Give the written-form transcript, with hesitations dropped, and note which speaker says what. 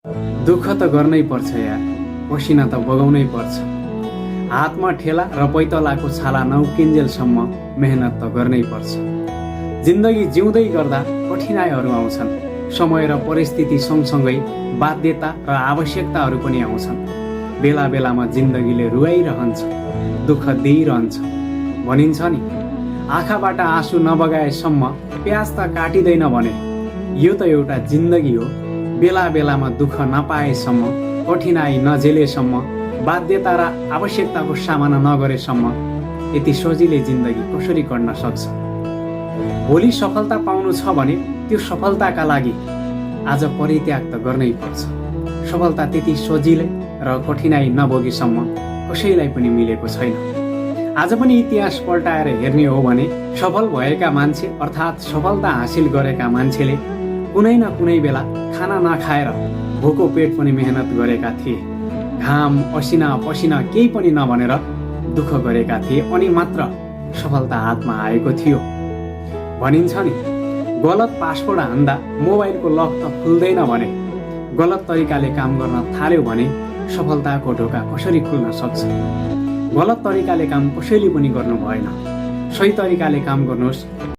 Speaker 1: दुःख त गर्नै पर्छ यार, पसिना त बगाउनै पर्छ। हातमा ठेला र पैतलाको छाला नउकिन्जेलसम्म मेहनत त गर्नै पर्छ। जिन्दगी जिउँदै गर्दा कठिनाइहरू आउँछन्। समय र परिस्थिति सँगसँगै बाध्यता र आवश्यकताहरू पनि आउँछन्। बेला बेलामा जिन्दगीले रुवाइरहन्छ, दुःख दिइरहन्छ। भनिन्छ नि, आँखाबाट आँसु नबगाएसम्म प्याज त काटिँदैन भने। यो त एउटा जिन्दगी हो। बेला बेलामा दुःख नपाएसम्म, कठिनाइ नझेलेसम्म, बाध्यता र आवश्यकताको सामना नगरेसम्म यति सजिलै जिन्दगी कसरी कट्न सक्छ? भोलि सफलता पाउनु छ भने त्यो सफलताका लागि आज परित्याग त गर्नै पर्छ। सफलता त्यति सजिलै र कठिनाइ नभोगेसम्म कसैलाई पनि मिलेको छैन। आज पनि इतिहास पल्टाएर हेर्ने हो भने सफल भएका मान्छे अर्थात् सफलता हासिल गरेका मान्छेले कुनै न कुनै बेला खाना नखाएर भोको पेट पनि मेहनत गरेका थिए। घाम असिना पसिना केही पनि नभनेर दुःख गरेका थिए अनि मात्र सफलता हातमा आएको थियो। भनिन्छ नि, गलत पासवर्ड हान्दा मोबाइलको लक त खुल्दैन भने गलत तरिकाले काम गर्न थाल्यो भने सफलताको ढोका कसरी खुल्न सक्छ? गलत तरिकाले काम कसैले पनि गर्नु भएन। सही तरिकाले काम गर्नुहोस्।